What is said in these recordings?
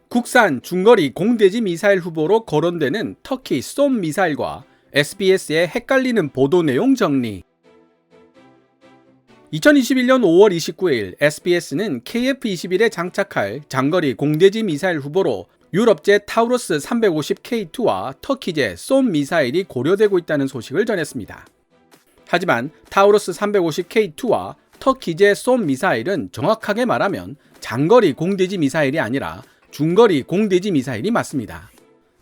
국산 중거리 공대지 미사일 후보로 거론되는 터키 쏨 미사일과 SBS의 헷갈리는 보도 내용 정리. 2021년 5월 29일 SBS는 KF-21에 장착할 장거리 공대지 미사일 후보로 유럽제 타우루스 350K2와 터키제 쏨 미사일이 고려되고 있다는 소식을 전했습니다. 하지만 타우루스 350K2와 터키제 쏨 미사일은 정확하게 말하면 장거리 공대지 미사일이 아니라 중거리 공대지 미사일이 맞습니다.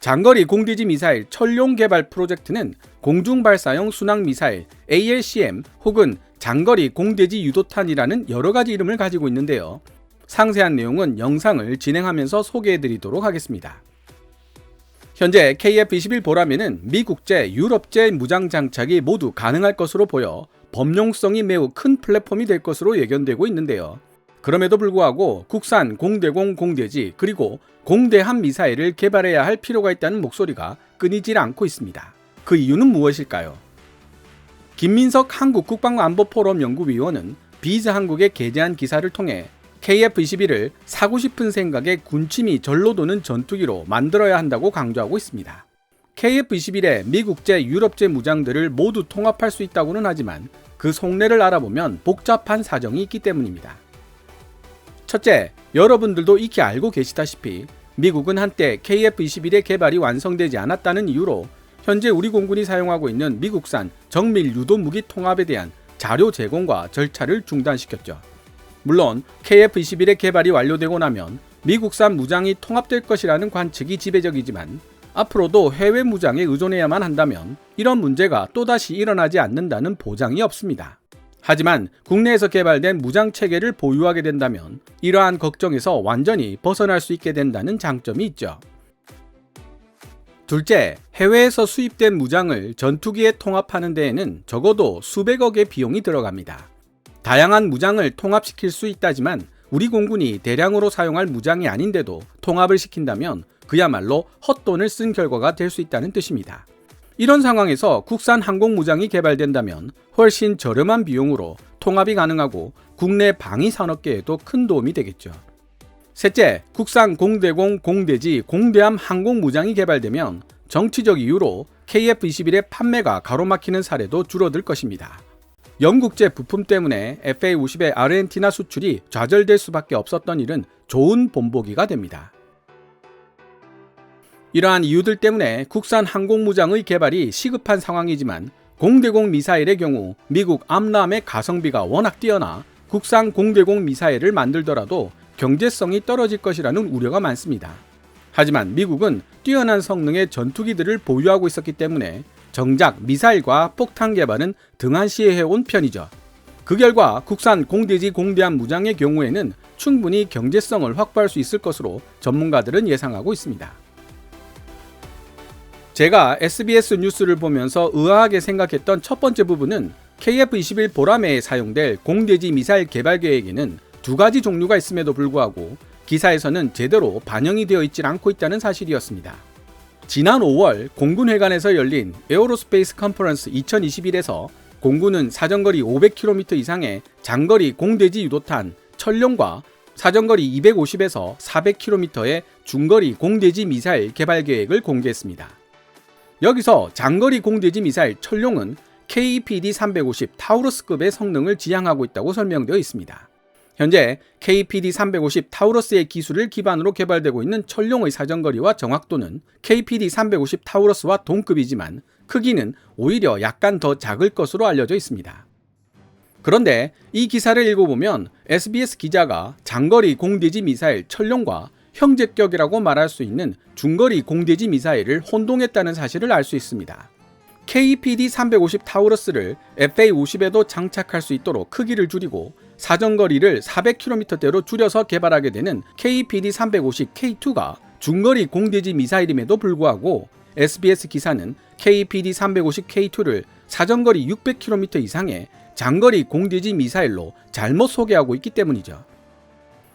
장거리 공대지 미사일 철룡 개발 프로젝트는 공중발사용 순항미사일 ALCM 혹은 장거리 공대지 유도탄이라는 여러가지 이름을 가지고 있는데요. 상세한 내용은 영상을 진행하면서 소개해드리도록 하겠습니다. 현재 KF-21 보라매는 미국제, 유럽제 무장 장착이 모두 가능할 것으로 보여 범용성이 매우 큰 플랫폼이 될 것으로 예견되고 있는데요. 그럼에도 불구하고 국산 공대공 공대지 그리고 공대함 미사일을 개발해야 할 필요가 있다는 목소리가 끊이질 않고 있습니다. 그 이유는 무엇일까요? 김민석 한국국방안보포럼 연구위원은 비즈 한국에 게재한 기사를 통해 KF-21을 사고 싶은 생각에 군침이 절로 도는 전투기로 만들어야 한다고 강조하고 있습니다. KF-21에 미국제, 유럽제 무장들을 모두 통합할 수 있다고는 하지만 그 속내를 알아보면 복잡한 사정이 있기 때문입니다. 첫째, 여러분들도 익히 알고 계시다시피 미국은 한때 KF-21의 개발이 완성되지 않았다는 이유로 현재 우리 공군이 사용하고 있는 미국산 정밀 유도 무기 통합에 대한 자료 제공과 절차를 중단시켰죠. 물론 KF-21의 개발이 완료되고 나면 미국산 무장이 통합될 것이라는 관측이 지배적이지만 앞으로도 해외 무장에 의존해야만 한다면 이런 문제가 또다시 일어나지 않는다는 보장이 없습니다. 하지만 국내에서 개발된 무장체계를 보유하게 된다면 이러한 걱정에서 완전히 벗어날 수 있게 된다는 장점이 있죠. 둘째, 해외에서 수입된 무장을 전투기에 통합하는 데에는 적어도 수백억의 비용이 들어갑니다. 다양한 무장을 통합시킬 수 있다지만 우리 공군이 대량으로 사용할 무장이 아닌데도 통합을 시킨다면 그야말로 헛돈을 쓴 결과가 될 수 있다는 뜻입니다. 이런 상황에서 국산 항공무장이 개발된다면 훨씬 저렴한 비용으로 통합이 가능하고 국내 방위산업계에도 큰 도움이 되겠죠. 셋째, 국산 공대공, 공대지, 공대함 항공무장이 개발되면 정치적 이유로 KF-21의 판매가 가로막히는 사례도 줄어들 것입니다. 영국제 부품 때문에 FA-50의 아르헨티나 수출이 좌절될 수밖에 없었던 일은 좋은 본보기가 됩니다. 이러한 이유들 때문에 국산 항공무장의 개발이 시급한 상황이지만 공대공 미사일의 경우 미국 암람의 가성비가 워낙 뛰어나 국산 공대공 미사일을 만들더라도 경제성이 떨어질 것이라는 우려가 많습니다. 하지만 미국은 뛰어난 성능의 전투기들을 보유하고 있었기 때문에 정작 미사일과 폭탄 개발은 등한시해온 편이죠. 그 결과 국산 공대지 공대함 무장의 경우에는 충분히 경제성을 확보할 수 있을 것으로 전문가들은 예상하고 있습니다. 제가 SBS 뉴스를 보면서 의아하게 생각했던 첫 번째 부분은 KF-21 보라매에 사용될 공대지 미사일 개발 계획에는 두 가지 종류가 있음에도 불구하고 기사에서는 제대로 반영이 되어 있지 않고 있다는 사실이었습니다. 지난 5월 공군회관에서 열린 에어로스페이스 컨퍼런스 2021에서 공군은 사정거리 500km 이상의 장거리 공대지 유도탄 철룡과 사정거리 250에서 400km의 중거리 공대지 미사일 개발 계획을 공개했습니다. 여기서 장거리 공대지 미사일 철룡은 KPD-350 타우루스급의 성능을 지향하고 있다고 설명되어 있습니다. 현재 KPD-350 타우루스의 기술을 기반으로 개발되고 있는 철룡의 사정거리와 정확도는 KPD-350 타우루스와 동급이지만 크기는 오히려 약간 더 작을 것으로 알려져 있습니다. 그런데 이 기사를 읽어보면 SBS 기자가 장거리 공대지 미사일 철룡과 형제격이라고 말할 수 있는 중거리 공대지 미사일을 혼동했다는 사실을 알 수 있습니다. KPD-350 타우루스를 FA-50에도 장착할 수 있도록 크기를 줄이고 사정거리를 400km대로 줄여서 개발하게 되는 KPD-350K2가 중거리 공대지 미사일임에도 불구하고 SBS 기사는 KPD-350K2를 사정거리 600km 이상의 장거리 공대지 미사일로 잘못 소개하고 있기 때문이죠.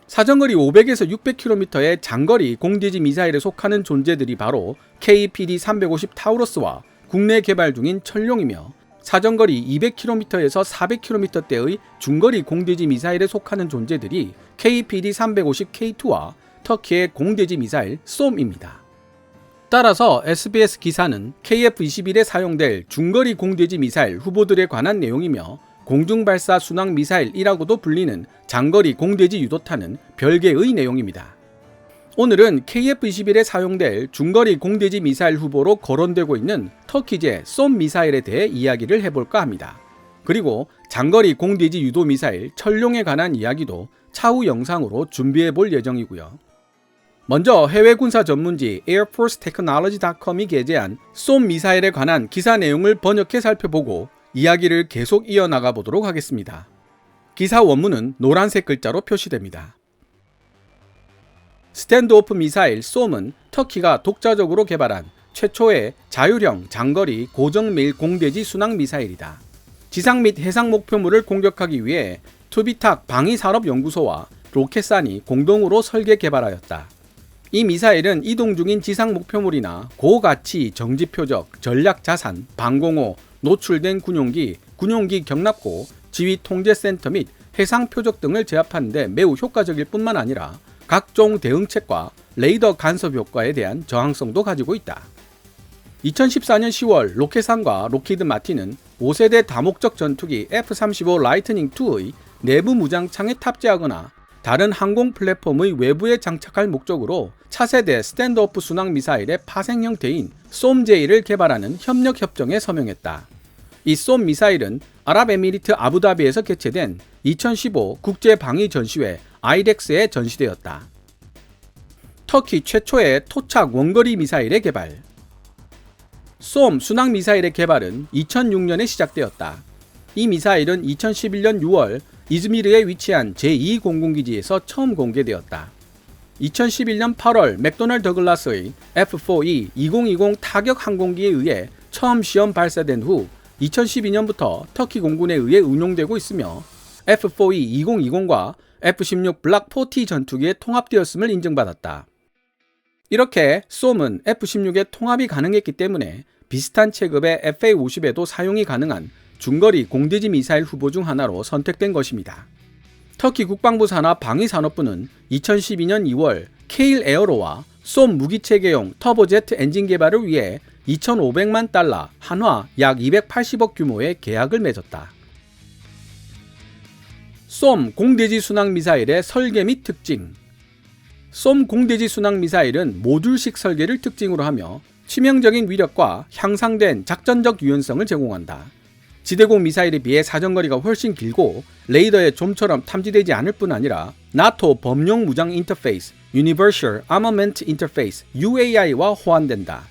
사정거리 500에서 600km의 장거리 공대지 미사일에 속하는 존재들이 바로 KPD-350 타우러스와 국내 개발 중인 천룡이며, 사정거리 200km에서 400km대의 중거리 공대지 미사일에 속하는 존재들이 KPD-350K2와 터키의 공대지 미사일 쏨입니다. 따라서 SBS 기사는 KF-21에 사용될 중거리 공대지 미사일 후보들에 관한 내용이며, 공중발사 순항 미사일이라고도 불리는 장거리 공대지 유도탄은 별개의 내용입니다. 오늘은 KF-21에 사용될 중거리 공대지 미사일 후보로 거론되고 있는 터키제 쏨 미사일에 대해 이야기를 해볼까 합니다. 그리고 장거리 공대지 유도 미사일 천룡에 관한 이야기도 차후 영상으로 준비해 볼 예정이고요. 먼저 해외 군사 전문지 airforcetechnology.com이 게재한 쏨 미사일에 관한 기사 내용을 번역해 살펴보고 이야기를 계속 이어나가 보도록 하겠습니다. 기사 원문은 노란색 글자로 표시됩니다. 스탠드오프 미사일 쏨은 터키가 독자적으로 개발한 최초의 자율형 장거리 고정밀 공대지 순항 미사일이다. 지상 및 해상 목표물을 공격하기 위해 투비탁 방위산업연구소와 로켓산이 공동으로 설계 개발하였다. 이 미사일은 이동 중인 지상 목표물이나 고가치 정지표적, 전략자산, 방공호, 노출된 군용기, 군용기 경납고, 지휘통제센터 및 해상표적 등을 제압하는 데 매우 효과적일 뿐만 아니라 각종 대응책과 레이더 간섭 효과에 대한 저항성도 가지고 있다. 2014년 10월 로켓산과 록히드 마틴은 5세대 다목적 전투기 F-35 라이트닝2의 내부 무장창에 탑재하거나 다른 항공 플랫폼의 외부에 장착할 목적으로 차세대 스탠드오프 순항 미사일의 파생 형태인 쏨-J를 개발하는 협력 협정에 서명했다. 이 쏨 미사일은 아랍에미리트 아부다비에서 개최된 2015 국제방위전시회 아이덱스에 전시되었다. 터키 최초의 토착 원거리 미사일의 개발. 쏨 순항 미사일의 개발은 2006년에 시작되었다. 이 미사일은 2011년 6월 이즈미르에 위치한 제2공군기지에서 처음 공개되었다. 2011년 8월 맥도널드 더글라스의 F-4E 2020 타격 항공기에 의해 처음 시험 발사된 후 2012년부터 터키 공군에 의해 운용되고 있으며 F-4E 2020과 F-16 블락 40 전투기에 통합되었음을 인증받았다. 이렇게 쏨은 F-16에 통합이 가능했기 때문에 비슷한 체급의 FA-50에도 사용이 가능한 중거리 공대지 미사일 후보 중 하나로 선택된 것입니다. 터키 국방부 산하 방위산업부는 2012년 2월 케일 에어로와 쏨 무기체계용 터보제트 엔진 개발을 위해 2,500만 달러, 한화 약 280억 규모의 계약을 맺었다. 쏨 공대지 순항 미사일의 설계 및 특징. 쏨 공대지 순항 미사일은 모듈식 설계를 특징으로 하며 치명적인 위력과 향상된 작전적 유연성을 제공한다. 지대공 미사일에 비해 사정거리가 훨씬 길고 레이더에 좀처럼 탐지되지 않을 뿐 아니라 나토 범용 무장 인터페이스 Universal Armament Interface UAI와 호환된다.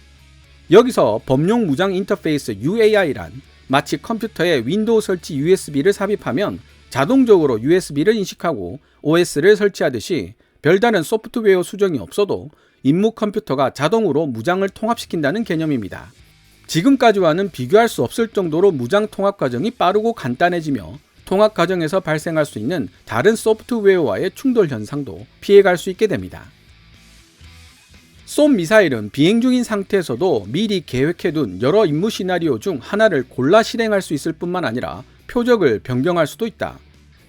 여기서 범용 무장 인터페이스 UAI란 마치 컴퓨터에 윈도우 설치 USB를 삽입하면 자동적으로 USB를 인식하고 OS를 설치하듯이 별다른 소프트웨어 수정이 없어도 임무 컴퓨터가 자동으로 무장을 통합시킨다는 개념입니다. 지금까지와는 비교할 수 없을 정도로 무장 통합 과정이 빠르고 간단해지며 통합 과정에서 발생할 수 있는 다른 소프트웨어와의 충돌 현상도 피해갈 수 있게 됩니다. 쏨 미사일은 비행 중인 상태에서도 미리 계획해둔 여러 임무 시나리오 중 하나를 골라 실행할 수 있을 뿐만 아니라 표적을 변경할 수도 있다.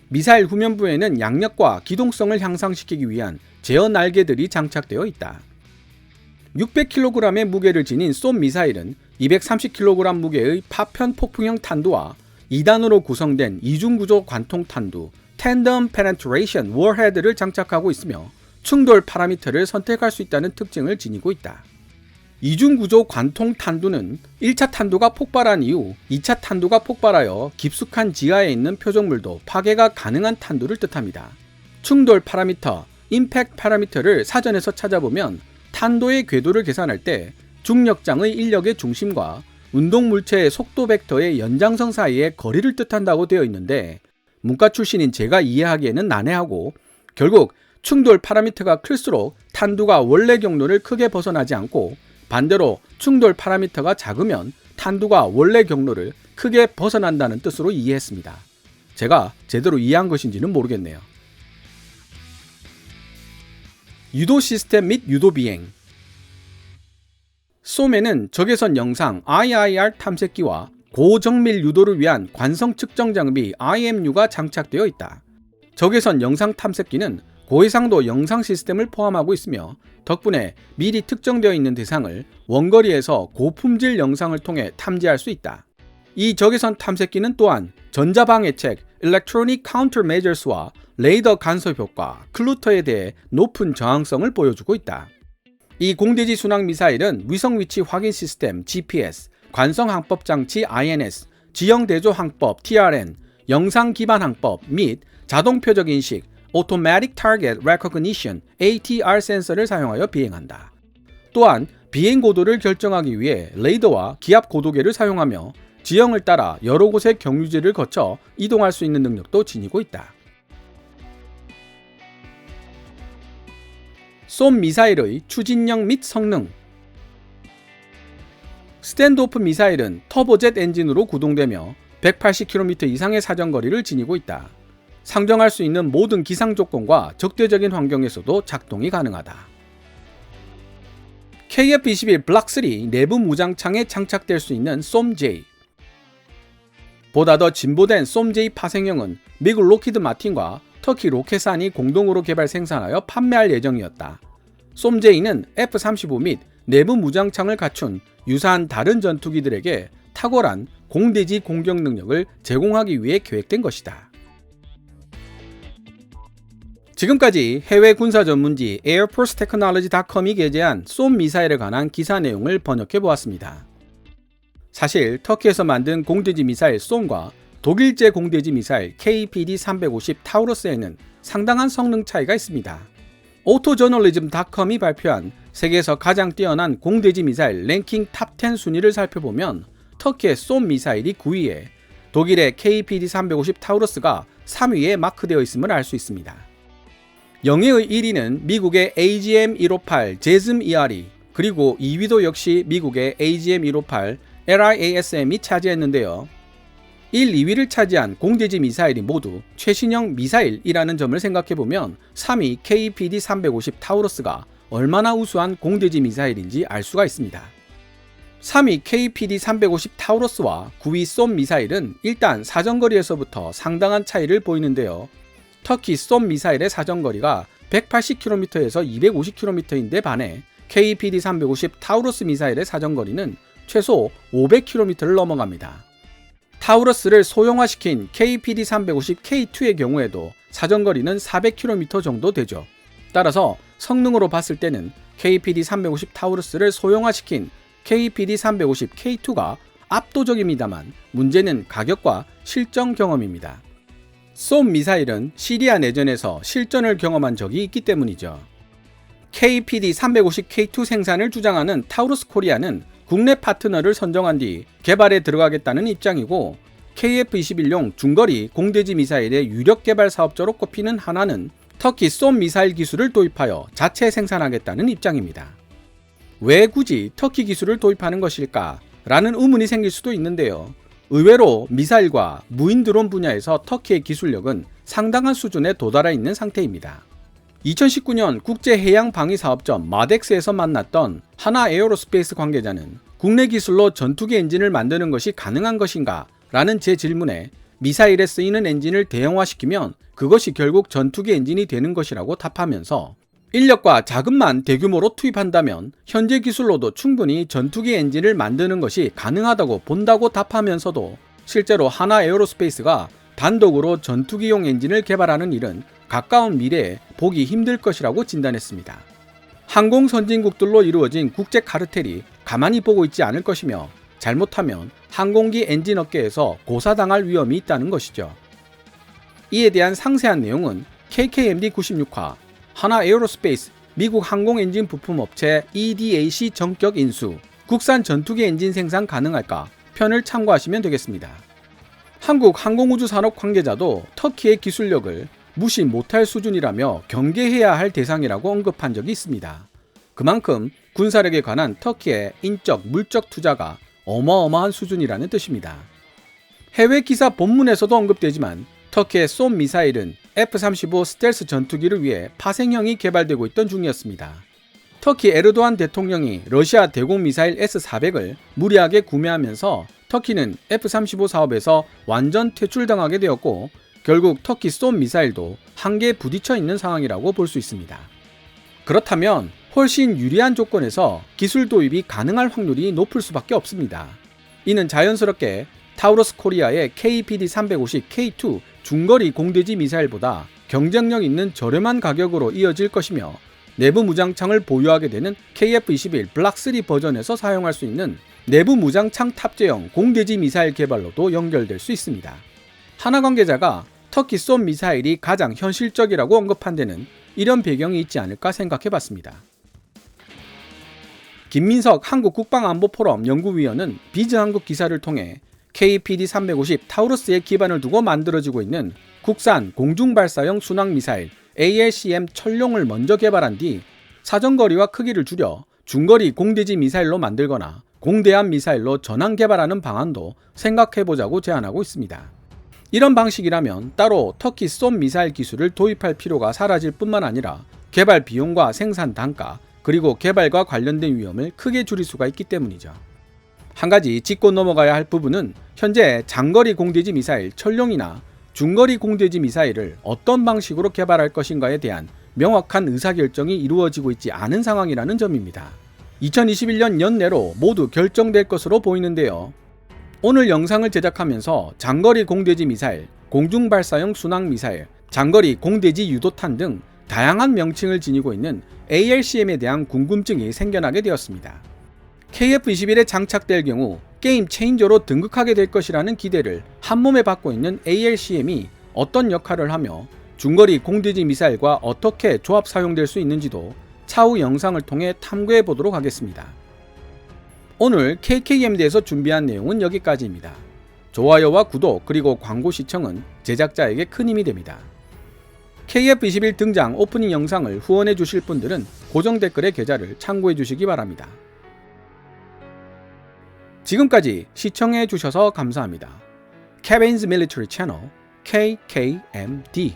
미사일 후면부에는 양력과 기동성을 향상시키기 위한 제어 날개들이 장착되어 있다. 600kg의 무게를 지닌 쏨 미사일은 230kg 무게의 파편 폭풍형 탄두와 2단으로 구성된 이중구조 관통 탄두 Tandem Penetration Warhead를 장착하고 있으며 충돌 파라미터를 선택할 수 있다는 특징을 지니고 있다. 이중구조 관통 탄두는 1차 탄두가 폭발한 이후 2차 탄두가 폭발하여 깊숙한 지하에 있는 표적물도 파괴가 가능한 탄두를 뜻합니다. 충돌 파라미터, 임팩트 파라미터를 사전에서 찾아보면 탄도의 궤도를 계산할 때 중력장의 인력의 중심과 운동물체의 속도 벡터의 연장성 사이의 거리를 뜻한다고 되어 있는데 문과 출신인 제가 이해하기에는 난해하고 결국 충돌 파라미터가 클수록 탄두가 원래 경로를 크게 벗어나지 않고 반대로 충돌 파라미터가 작으면 탄두가 원래 경로를 크게 벗어난다는 뜻으로 이해했습니다. 제가 제대로 이해한 것인지는 모르겠네요. 유도 시스템 및 유도 비행. 쏨에는 적외선 영상 IIR 탐색기와 고정밀 유도를 위한 관성 측정 장비 IMU가 장착되어 있다. 적외선 영상 탐색기는 고해상도 영상 시스템을 포함하고 있으며 덕분에 미리 특정되어 있는 대상을 원거리에서 고품질 영상을 통해 탐지할 수 있다. 이 적외선 탐색기는 또한 전자방해책 Electronic Countermeasures와 레이더 간섭 효과 클루터에 대해 높은 저항성을 보여주고 있다. 이 공대지 순항 미사일은 위성 위치 확인 시스템 GPS, 관성 항법 장치 INS, 지형 대조 항법 TRN, 영상 기반 항법 및 자동 표적 인식 Automatic Target Recognition ATR 센서를 사용하여 비행한다. 또한 비행 고도를 결정하기 위해 레이더와 기압 고도계를 사용하며 지형을 따라 여러 곳의 경유지를 거쳐 이동할 수 있는 능력도 지니고 있다. 쏨 미사일의 추진력 및 성능. 스탠드오프 미사일은 터보젯 엔진으로 구동되며 180km 이상의 사정거리를 지니고 있다. 상정할 수 있는 모든 기상 조건과 적대적인 환경에서도 작동이 가능하다. KF-21 블락 3 내부 무장창에 장착될 수 있는 쏨J. 보다 더 진보된 쏨J 파생형은 미국 록히드 마틴과 터키 로켓산이 공동으로 개발 생산하여 판매할 예정이었다. 쏨J는 F-35 및 내부 무장창을 갖춘 유사한 다른 전투기들에게 탁월한 공대지 공격 능력을 제공하기 위해 계획된 것이다. 지금까지 해외 군사 전문지 airforcetechnology.com이 게재한 쏨 미사일에 관한 기사 내용을 번역해 보았습니다. 사실 터키에서 만든 공대지 미사일 쏨과 독일제 공대지 미사일 KPD-350 타우러스에는 상당한 성능 차이가 있습니다. 오토저널리즘닷컴이 발표한 세계에서 가장 뛰어난 공대지 미사일 랭킹 탑10 순위를 살펴보면 터키의 쏨 미사일이 9위에 독일의 KPD-350 타우러스가 3위에 마크되어 있음을 알 수 있습니다. 영예의 1위는 미국의 AGM-158 제즘-ERE 그리고 2위도 역시 미국의 AGM-158 LIASM이 차지했는데요. 1, 2위를 차지한 공대지 미사일이 모두 최신형 미사일이라는 점을 생각해보면 3위 KPD-350 타우러스가 얼마나 우수한 공대지 미사일인지 알 수가 있습니다. 3위 KPD-350 타우러스와 9위 쏨 미사일은 일단 사정거리에서부터 상당한 차이를 보이는데요. 터키 쏨 미사일의 사정거리가 180km에서 250km인데 반해 KPD-350 타우러스 미사일의 사정거리는 최소 500km를 넘어갑니다. 타우러스를 소형화시킨 KPD-350K2의 경우에도 사정거리는 400km 정도 되죠. 따라서 성능으로 봤을 때는 KPD-350 타우러스를 소형화시킨 KPD-350K2가 압도적입니다만 문제는 가격과 실전 경험입니다. 쏨 미사일은 시리아 내전에서 실전을 경험한 적이 있기 때문이죠. KPD-350K2 생산을 주장하는 타우러스 코리아는 국내 파트너를 선정한 뒤 개발에 들어가겠다는 입장이고 KF-21용 중거리 공대지 미사일의 유력 개발 사업자로 꼽히는 하나는 터키 쏨 미사일 기술을 도입하여 자체 생산하겠다는 입장입니다. 왜 굳이 터키 기술을 도입하는 것일까? 라는 의문이 생길 수도 있는데요. 의외로 미사일과 무인 드론 분야에서 터키의 기술력은 상당한 수준에 도달해 있는 상태입니다. 2019년 국제해양방위사업점 마덱스에서 만났던 하나 에어로스페이스 관계자는 국내 기술로 전투기 엔진을 만드는 것이 가능한 것인가? 라는 제 질문에 미사일에 쓰이는 엔진을 대형화시키면 그것이 결국 전투기 엔진이 되는 것이라고 답하면서 인력과 자금만 대규모로 투입한다면 현재 기술로도 충분히 전투기 엔진을 만드는 것이 가능하다고 본다고 답하면서도 실제로 하나 에어로스페이스가 단독으로 전투기용 엔진을 개발하는 일은 가까운 미래에 보기 힘들 것이라고 진단했습니다. 항공 선진국들로 이루어진 국제 카르텔이 가만히 보고 있지 않을 것이며 잘못하면 항공기 엔진 업계에서 고사당할 위험이 있다는 것이죠. 이에 대한 상세한 내용은 KKMD 96화, 하나 에어로스페이스, 미국 항공 엔진 부품 업체 EDAC 전격 인수, 국산 전투기 엔진 생산 가능할까 편을 참고하시면 되겠습니다. 한국 항공우주산업 관계자도 터키의 기술력을 무시 못할 수준이라며 경계해야 할 대상이라고 언급한 적이 있습니다. 그만큼 군사력에 관한 터키의 인적, 물적 투자가 어마어마한 수준이라는 뜻입니다. 해외 기사 본문에서도 언급되지만 터키의 쏨 미사일은 F-35 스텔스 전투기를 위해 파생형이 개발되고 있던 중이었습니다. 터키 에르도안 대통령이 러시아 대공 미사일 S-400을 무리하게 구매하면서 터키는 F-35 사업에서 완전 퇴출당하게 되었고 결국 터키 쏨 미사일도 한계에 부딪혀 있는 상황이라고 볼 수 있습니다. 그렇다면 훨씬 유리한 조건에서 기술 도입이 가능할 확률이 높을 수밖에 없습니다. 이는 자연스럽게 타우러스 코리아의 KPD-350K2 중거리 공대지 미사일보다 경쟁력 있는 저렴한 가격으로 이어질 것이며 내부 무장창을 보유하게 되는 KF-21 블락 3 버전에서 사용할 수 있는 내부 무장창 탑재형 공대지 미사일 개발로도 연결될 수 있습니다. 하나 관계자가 터키 쏨 미사일이 가장 현실적이라고 언급한 데는 이런 배경이 있지 않을까 생각해봤습니다. 김민석 한국국방안보포럼 연구위원은 비즈한국 기사를 통해 KPD-350 타우루스에 기반을 두고 만들어지고 있는 국산 공중발사형 순항미사일 ALCM 철룡을 먼저 개발한 뒤 사정거리와 크기를 줄여 중거리 공대지 미사일로 만들거나 공대함 미사일로 전환 개발하는 방안도 생각해보자고 제안하고 있습니다. 이런 방식이라면 따로 터키 쏨 미사일 기술을 도입할 필요가 사라질 뿐만 아니라 개발 비용과 생산 단가 그리고 개발과 관련된 위험을 크게 줄일 수가 있기 때문이죠. 한 가지 짚고 넘어가야 할 부분은 현재 장거리 공대지 미사일 철룡이나 중거리 공대지 미사일을 어떤 방식으로 개발할 것인가에 대한 명확한 의사결정이 이루어지고 있지 않은 상황이라는 점입니다. 2021년 연내로 모두 결정될 것으로 보이는데요. 오늘 영상을 제작하면서 장거리 공대지 미사일, 공중발사형 순항미사일, 장거리 공대지 유도탄 등 다양한 명칭을 지니고 있는 ALCM에 대한 궁금증이 생겨나게 되었습니다. KF-21에 장착될 경우 게임 체인저로 등극하게 될 것이라는 기대를 한몸에 받고 있는 ALCM이 어떤 역할을 하며 중거리 공대지 미사일과 어떻게 조합 사용될 수 있는지도 차후 영상을 통해 탐구해 보도록 하겠습니다. 오늘 KKMD에서 준비한 내용은 여기까지입니다. 좋아요와 구독 그리고 광고 시청은 제작자에게 큰 힘이 됩니다. KF-21 등장 오프닝 영상을 후원해 주실 분들은 고정 댓글의 계좌를 참고해 주시기 바랍니다. 지금까지 시청해 주셔서 감사합니다. Kevin's Military Channel KKMD